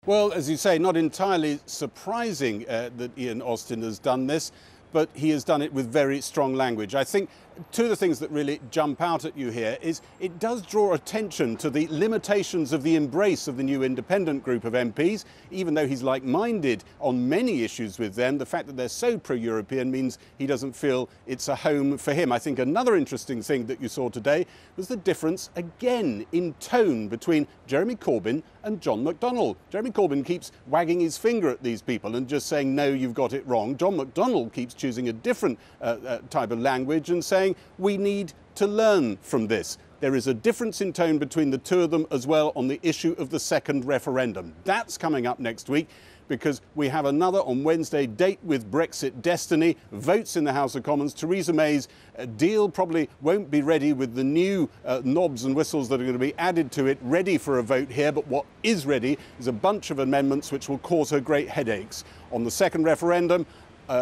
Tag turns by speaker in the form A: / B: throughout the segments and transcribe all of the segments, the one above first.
A: Well, as you say, not entirely surprising that Ian Austin has done this, but he has done it with very strong language. I think two of the things that really jump out at you here is it does draw attention to the limitations of the embrace of the new independent group of MPs. Even though he's like-minded on many issues with them, the fact that they're so pro-European means he doesn't feel it's a home for him. I think another interesting thing that you saw today was the difference again in tone between Jeremy Corbyn and John McDonnell. Jeremy Corbyn keeps wagging his finger at these people and just saying, no, you've got it wrong. John McDonnell keeps choosing a different type of language and saying, we need to learn from this. There is a difference in tone between the two of them as well on the issue of the second referendum. That's coming up next week because we have another on Wednesday date with Brexit destiny, votes in the House of Commons. Theresa May's deal probably won't be ready with the new knobs and whistles that are going to be added to it, ready for a vote here. But what is ready is a bunch of amendments which will cause her great headaches. On the second referendum,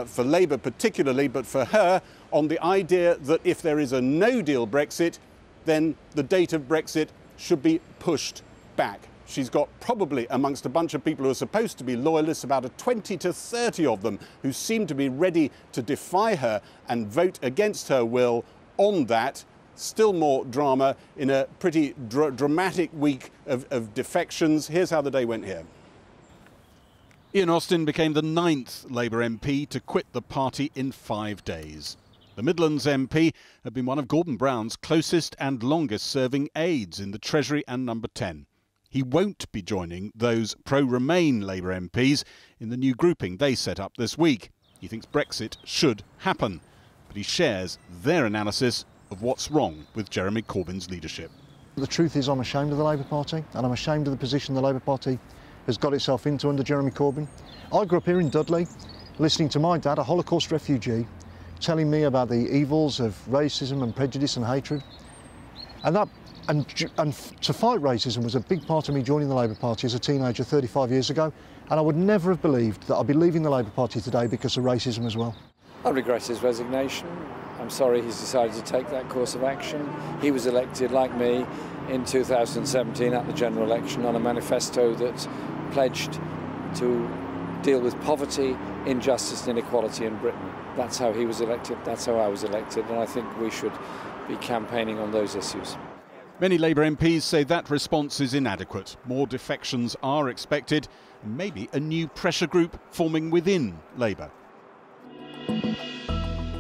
A: for Labour particularly, but for her, on the idea that if there is a no-deal Brexit, then the date of Brexit should be pushed back. She's got probably amongst a bunch of people who are supposed to be loyalists, about 20 to 30 of them who seem to be ready to defy her and vote against her will on that. Still more drama in a pretty dramatic week of defections. Here's how the day went here. Ian Austin became the 9th Labour MP to quit the party in 5 days. The Midlands MP had been one of Gordon Brown's closest and longest-serving aides in the Treasury and Number 10. He won't be joining those pro-Remain Labour MPs in the new grouping they set up this week. He thinks Brexit should happen, but he shares their analysis of what's wrong with Jeremy Corbyn's leadership.
B: The truth is I'm ashamed of the Labour Party, and I'm ashamed of the position the Labour Party has got itself into under Jeremy Corbyn. I grew up here in Dudley, listening to my dad, a Holocaust refugee, telling me about the evils of racism and prejudice and hatred. And to fight racism was a big part of me joining the Labour Party as a teenager 35 years ago, and I would never have believed that I'd be leaving the Labour Party today because of racism as well.
C: I regret his resignation. I'm sorry he's decided to take that course of action. He was elected, like me, in 2017 at the general election on a manifesto that pledged to deal with poverty, injustice and inequality in Britain. That's how he was elected, that's how I was elected, and I think we should be campaigning on those issues.
A: Many Labour MPs say that response is inadequate. More defections are expected, and maybe a new pressure group forming within Labour.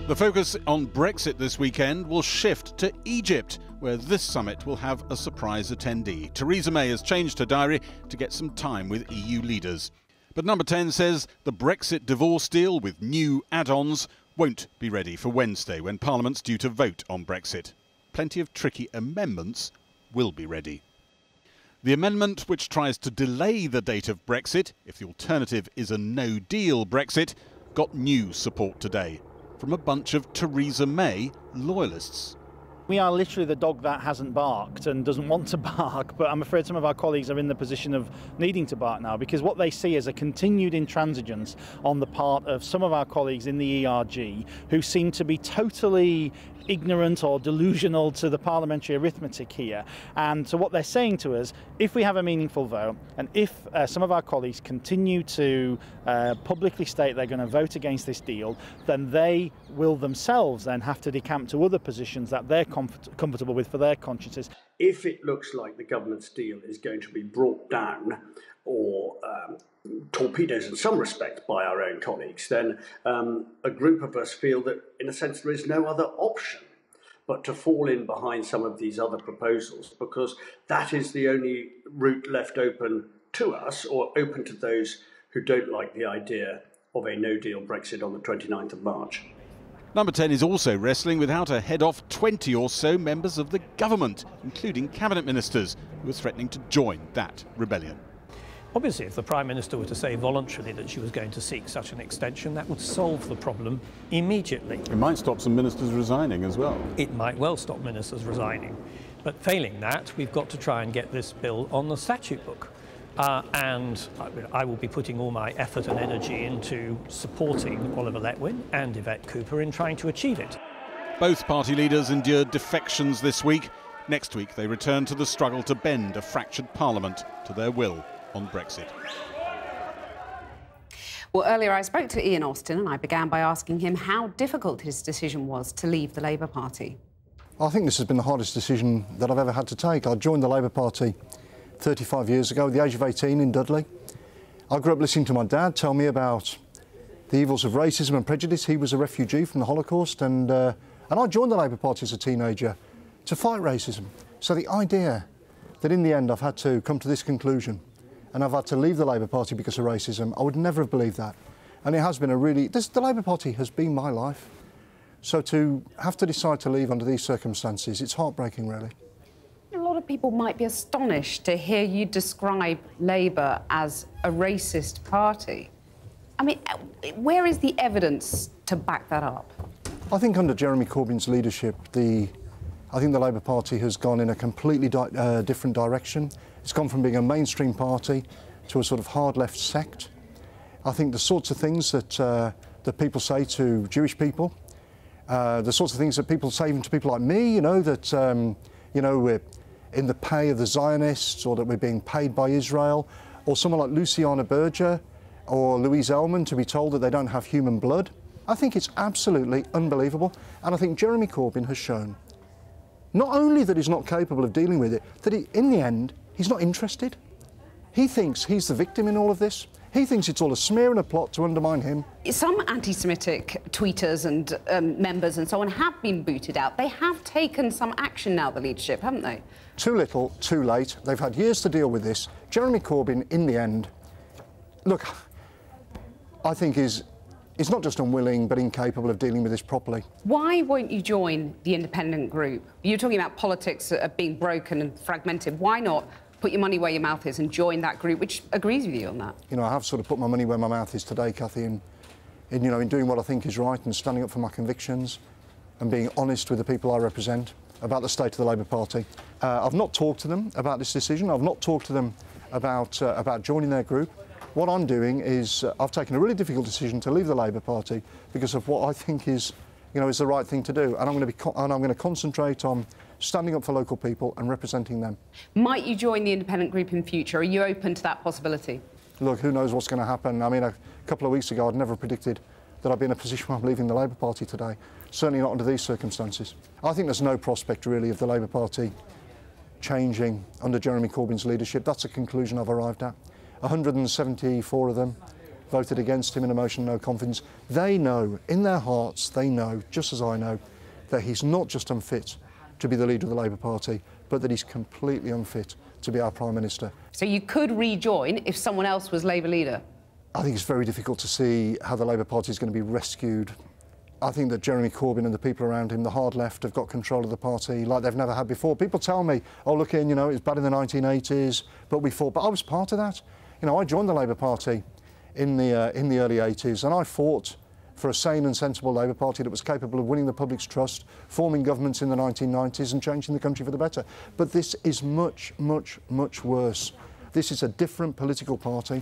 A: The focus on Brexit this weekend will shift to Egypt, where this summit will have a surprise attendee. Theresa May has changed her diary to get some time with EU leaders. But Number 10 says the Brexit divorce deal with new add-ons won't be ready for Wednesday, when Parliament's due to vote on Brexit. Plenty of tricky amendments will be ready. The amendment which tries to delay the date of Brexit, if the alternative is a no-deal Brexit, got new support today from a bunch of Theresa May loyalists.
D: We are literally the dog that hasn't barked and doesn't want to bark, but I'm afraid some of our colleagues are in the position of needing to bark now, because what they see is a continued intransigence on the part of some of our colleagues in the ERG who seem to be totally ignorant or delusional to the parliamentary arithmetic here. And so what they're saying to us, if we have a meaningful vote, and if some of our colleagues continue to publicly state they're going to vote against this deal, then they will themselves then have to decamp to other positions that they're comfortable with for their consciences.
E: If it looks like the government's deal is going to be brought down or torpedoed in some respect by our own colleagues, then a group of us feel that, in a sense, there is no other option but to fall in behind some of these other proposals, because that is the only route left open to us, or open to those who don't like the idea of a no-deal Brexit on the 29th of March.
A: Number 10 is also wrestling with how to head off 20 or so members of the government, including cabinet ministers, who are threatening to join that rebellion.
F: Obviously, if the Prime Minister were to say voluntarily that she was going to seek such an extension, that would solve the problem immediately.
A: It might stop some ministers resigning as well.
F: It might well stop ministers resigning. But failing that, we've got to try and get this bill on the statute book. And I will be putting all my effort and energy into supporting Oliver Letwin and Yvette Cooper in trying to achieve it.
A: Both party leaders endured defections this week. Next week, they return to the struggle to bend a fractured parliament to their will on Brexit.
G: Well, earlier I spoke to Ian Austin and I began by asking him how difficult his decision was to leave the Labour Party.
B: I think this has been the hardest decision that I've ever had to take. I joined the Labour Party 35 years ago, at the age of 18 in Dudley. I grew up listening to my dad tell me about the evils of racism and prejudice. He was a refugee from the Holocaust, and I joined the Labour Party as a teenager to fight racism. So the idea that in the end I've had to come to this conclusion and I've had to leave the Labour Party because of racism, I would never have believed that. And it has been the Labour Party has been my life. So to have to decide to leave under these circumstances, it's heartbreaking, really.
G: A lot of people might be astonished to hear you describe Labour as a racist party. I mean, where is the evidence to back that up?
B: I think under Jeremy Corbyn's leadership, I think the Labour Party has gone in a completely different direction. It's gone from being a mainstream party to a sort of hard left sect. I think the sorts of things that people say to Jewish people, the sorts of things that people say even to people like me, you know, that we're in the pay of the Zionists, or that we're being paid by Israel, or someone like Luciana Berger or Louise Ellman to be told that they don't have human blood. I think it's absolutely unbelievable, and I think Jeremy Corbyn has shown not only that he's not capable of dealing with it, that in the end, he's not interested. He thinks he's the victim in all of this. He thinks it's all a smear and a plot to undermine him.
G: Some anti-Semitic tweeters and members and so on have been booted out. They have taken some action now, the leadership, haven't they?
B: Too little, too late. They've had years to deal with this. Jeremy Corbyn, in the end, look, I think is not just unwilling, but incapable of dealing with this properly.
G: Why won't you join the independent group? You're talking about politics being broken and fragmented. Why not put your money where your mouth is and join that group which agrees with you on that?
B: You know, I have sort of put my money where my mouth is today, Cathy, in doing what I think is right and standing up for my convictions and being honest with the people I represent about the state of the Labour Party. I've not talked to them about this decision. I've not talked to them about joining their group. What I'm doing is I've taken a really difficult decision to leave the Labour Party because of what I think is the right thing to do, and I'm going to concentrate on standing up for local people and representing them.
G: Might you join the independent group in future? Are you open to that possibility?
B: Look, who knows what's going to happen? I mean, a couple of weeks ago, I'd never predicted that I'd be in a position where I'm leaving the Labour Party today. Certainly not under these circumstances. I think there's no prospect, really, of the Labour Party changing under Jeremy Corbyn's leadership. That's a conclusion I've arrived at. 174 of them voted against him in a motion of no confidence. They know, in their hearts, they know, just as I know, that he's not just unfit to be the leader of the Labour Party, but that he's completely unfit to be our Prime Minister.
G: So you could rejoin if someone else was Labour leader?
B: I think it's very difficult to see how the Labour Party is going to be rescued. I think that Jeremy Corbyn and the people around him, the hard left, have got control of the party like they've never had before. People tell me, oh, look, Ian, it was bad in the 1980s, but we fought. But I was part of that. I joined the Labour Party in the early 80s, and I fought for a sane and sensible Labour Party that was capable of winning the public's trust, forming governments in the 1990s and changing the country for the better. But this is much, much, much worse. This is a different political party.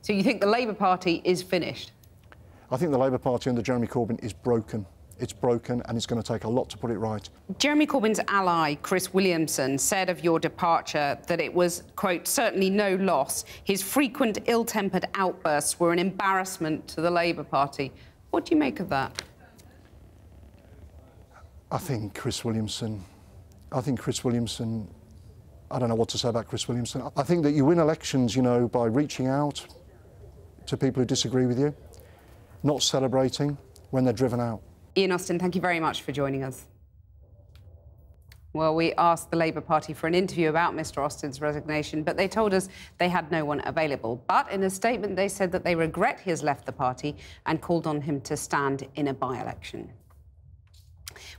G: So you think the Labour Party is finished?
B: I think the Labour Party under Jeremy Corbyn is broken. It's broken, and it's going to take a lot to put it right.
G: Jeremy Corbyn's ally, Chris Williamson, said of your departure that it was, quote, certainly no loss. His frequent ill-tempered outbursts were an embarrassment to the Labour Party. What do you make of that?
B: I think Chris Williamson, I don't know what to say about Chris Williamson. I think that you win elections, by reaching out to people who disagree with you, not celebrating when they're driven out.
G: Ian Austin, thank you very much for joining us. Well, we asked the Labour Party for an interview about Mr Austin's resignation, but they told us they had no one available. But in a statement, they said that they regret he has left the party and called on him to stand in a by-election.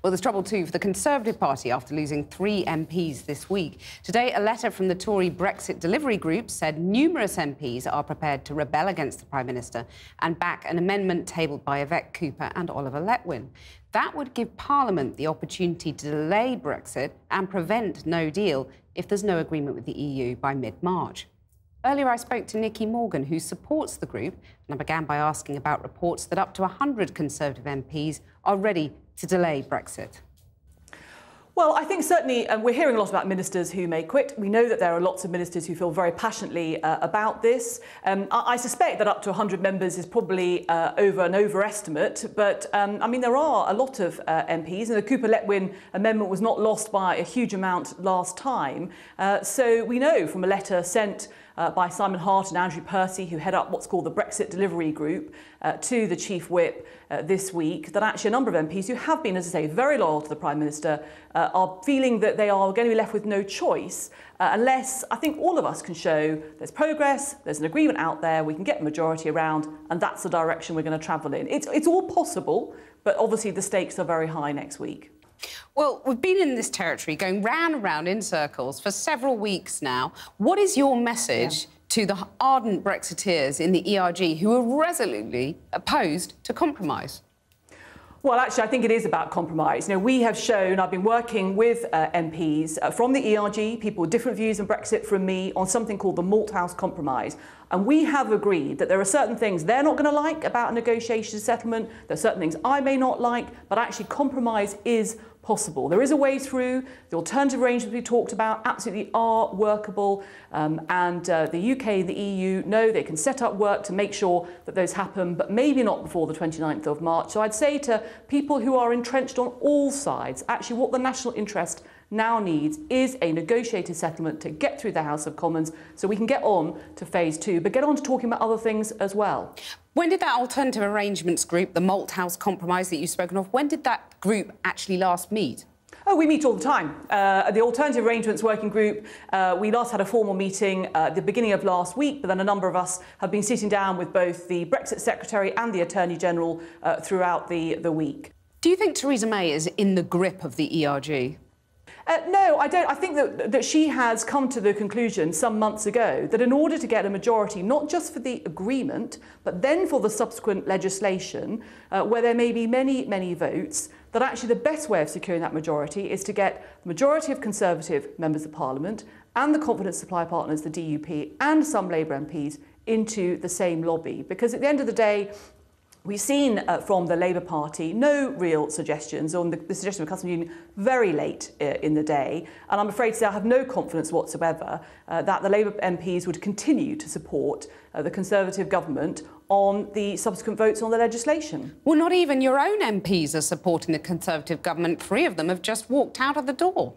G: Well, there's trouble too for the Conservative Party after losing 3 MPs this week. Today, a letter from the Tory Brexit delivery group said numerous MPs are prepared to rebel against the Prime Minister and back an amendment tabled by Yvette Cooper and Oliver Letwin. That would give Parliament the opportunity to delay Brexit and prevent no deal if there's no agreement with the EU by mid-March. Earlier, I spoke to Nicky Morgan, who supports the group, and I began by asking about reports that up to 100 Conservative MPs are ready to delay Brexit.
H: Well, I think certainly we're hearing a lot about ministers who may quit. We know that there are lots of ministers who feel very passionately about this. I suspect that up to 100 members is probably an overestimate. But, I mean, there are a lot of MPs, and the Cooper-Letwin amendment was not lost by a huge amount last time. So we know from a letter sent by Simon Hart and Andrew Percy, who head up what's called the Brexit Delivery Group, to the Chief Whip this week, that actually a number of MPs who have been, as I say, very loyal to the Prime Minister are feeling that they are going to be left with no choice unless, I think, all of us can show there's progress, there's an agreement out there, we can get a majority around, and that's the direction we're going to travel in. It's all possible, but obviously the stakes are very high next week.
G: Well, we've been in this territory going round and round in circles for several weeks now. What is your message to the ardent Brexiteers in the ERG who are resolutely opposed to compromise?
H: Well, actually, I think it is about compromise. You know, we have shown, I've been working with MPs from the ERG, people with different views on Brexit from me, on something called the Malthouse Compromise. And we have agreed that there are certain things they're not going to like about a negotiation settlement. There are certain things I may not like, but actually compromise is possible. There is a way through. The alternative arrangements we talked about absolutely are workable. And the UK and the EU know they can set up work to make sure that those happen, but maybe not before the 29th of March. So I'd say to people who are entrenched on all sides, actually what the national interest now needs is a negotiated settlement to get through the House of Commons so we can get on to phase 2, but get on to talking about other things as well.
G: When did that alternative arrangements group, the Malthouse Compromise that you've spoken of, when did that group actually last meet?
H: Oh, we meet all the time. The Alternative Arrangements Working Group, we last had a formal meeting at the beginning of last week, but then a number of us have been sitting down with both the Brexit Secretary and the Attorney General throughout the week.
G: Do you think Theresa May is in the grip of the ERG?
H: No, I don't. I think that she has come to the conclusion some months ago that in order to get a majority, not just for the agreement, but then for the subsequent legislation, where there may be many, many votes, that actually the best way of securing that majority is to get the majority of Conservative members of Parliament and the confidence supply partners, the DUP, and some Labour MPs into the same lobby. Because at the end of the day, we've seen from the Labour Party no real suggestions on the suggestion of a customs union very late in the day. And I'm afraid to say I have no confidence whatsoever that the Labour MPs would continue to support the Conservative government on the subsequent votes on the legislation.
G: Well, not even your own MPs are supporting the Conservative government. 3 of them have just walked out of the door.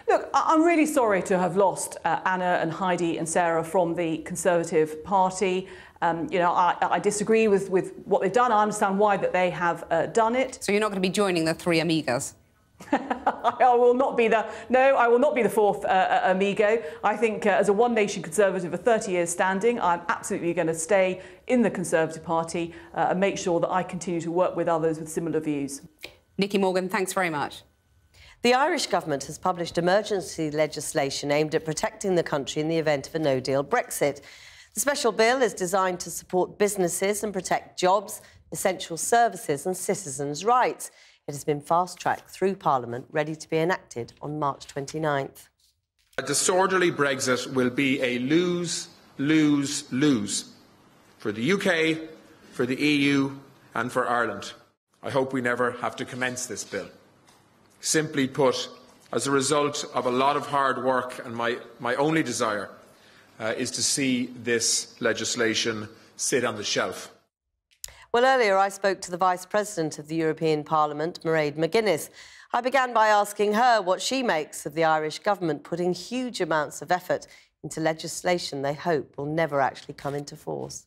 H: Look, I'm really sorry to have lost Anna and Heidi and Sarah from the Conservative Party. You know, I disagree with what they've done. I understand why that they have done it.
G: So you're not going to be joining the 3 amigas?
H: I will not be the fourth amigo. I think as a One Nation Conservative of 30 years standing, I'm absolutely going to stay in the Conservative Party and make sure that I continue to work with others with similar views.
G: Nicky Morgan, thanks very much.
I: The Irish government has published emergency legislation aimed at protecting the country in the event of a no-deal Brexit. The special bill is designed to support businesses and protect jobs, essential services and citizens' rights. It has been fast-tracked through Parliament, ready to be enacted on March 29th.
J: A disorderly Brexit will be a lose, lose, lose for the UK, for the EU and for Ireland. I hope we never have to commence this bill. Simply put, as a result of a lot of hard work, and my only desire is to see this legislation sit on the shelf.
I: Well, earlier I spoke to the Vice President of the European Parliament, Mairead McGuinness. I began by asking her what she makes of the Irish government putting huge amounts of effort into legislation they hope will never actually come into force.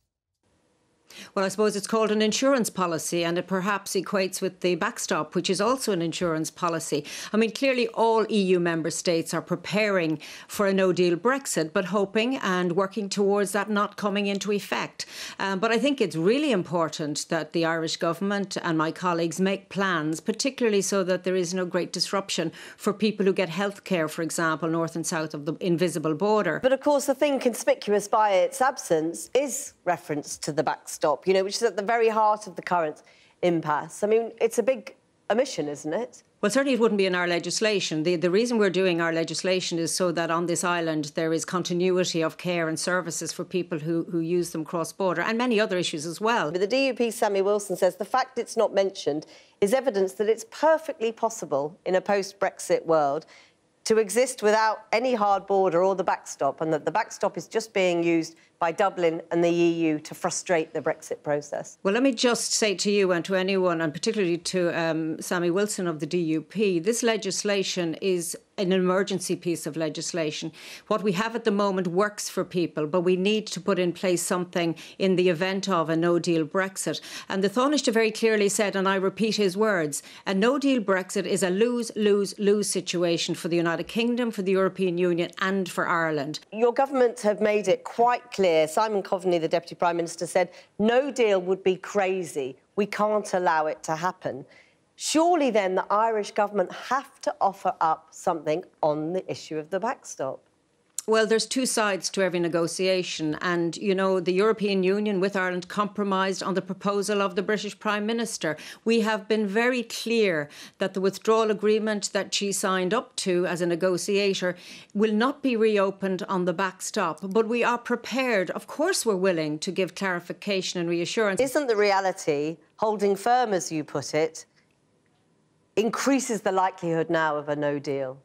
K: Well, I suppose it's called an insurance policy, and it perhaps equates with the backstop, which is also an insurance policy. I mean, clearly all EU member states are preparing for a no-deal Brexit, but hoping and working towards that not coming into effect. But I think it's really important that the Irish government and my colleagues make plans, particularly so that there is no great disruption for people who get health care, for example, north and south of the invisible border.
I: But of course, the thing conspicuous by its absence is reference to the backstop, you know, which is at the very heart of the current impasse. I mean, it's a big omission, isn't it?
K: Well, certainly it wouldn't be in our legislation. The reason we're doing our legislation is so that on this island there is continuity of care and services for people who use them cross-border, and many other issues as well.
I: But the DUP, Sammy Wilson, says the fact it's not mentioned is evidence that it's perfectly possible in a post-Brexit world to exist without any hard border or the backstop, and that the backstop is just being used by Dublin and the EU to frustrate the Brexit process.
K: Well, let me just say to you and to anyone, and particularly to Sammy Wilson of the DUP, this legislation is an emergency piece of legislation. What we have at the moment works for people, but we need to put in place something in the event of a no-deal Brexit. And the Taoiseach very clearly said, and I repeat his words, a no-deal Brexit is a lose-lose-lose situation for the United Kingdom, for the European Union and for Ireland.
I: Your government have made it quite clear. Simon Coveney, the Deputy Prime Minister, said no deal would be crazy. We can't allow it to happen. Surely then the Irish government have to offer up something on the issue of the backstop.
K: Well, there's two sides to every negotiation. And, you know, the European Union with Ireland compromised on the proposal of the British Prime Minister. We have been very clear that the withdrawal agreement that she signed up to as a negotiator will not be reopened on the backstop. But we are prepared. Of course, we're willing to give clarification and reassurance.
I: Isn't the reality, holding firm, as you put it, increases the likelihood now of a no deal?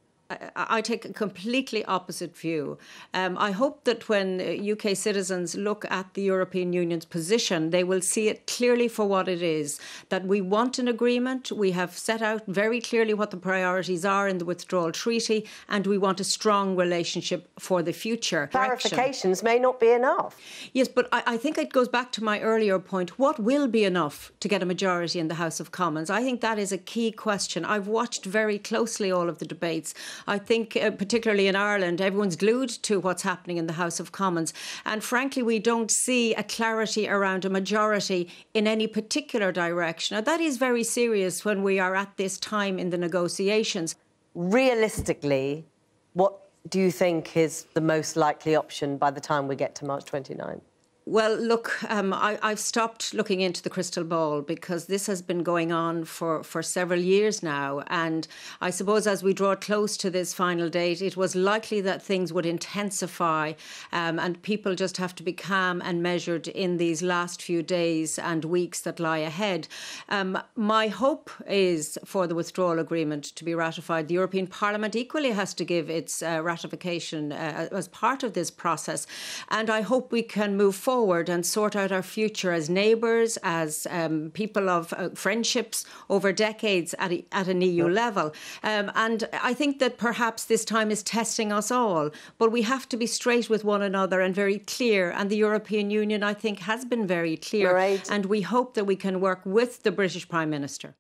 K: I take a completely opposite view. I hope that when UK citizens look at the European Union's position, they will see it clearly for what it is, that we want an agreement. We have set out very clearly what the priorities are in the withdrawal treaty, and we want a strong relationship for the future.
I: Clarifications may not be enough.
K: Yes, but I think it goes back to my earlier point. What will be enough to get a majority in the House of Commons? I think that is a key question. I've watched very closely all of the debates. I think, particularly in Ireland, everyone's glued to what's happening in the House of Commons. And frankly, we don't see a clarity around a majority in any particular direction. Now, that is very serious when we are at this time in the negotiations.
I: Realistically, what do you think is the most likely option by the time we get to March 29?
K: Well, look, I've stopped looking into the crystal ball because this has been going on for several years now. And I suppose as we draw close to this final date, it was likely that things would intensify and people just have to be calm and measured in these last few days and weeks that lie ahead. My hope is for the withdrawal agreement to be ratified. The European Parliament equally has to give its ratification as part of this process. And I hope we can move forward and sort out our future as neighbours, as people of friendships over decades at an EU level. And I think that perhaps this time is testing us all, but we have to be straight with one another and very clear. And the European Union, I think, has been very clear.
I: Right.
K: And we hope that we can work with the British Prime Minister.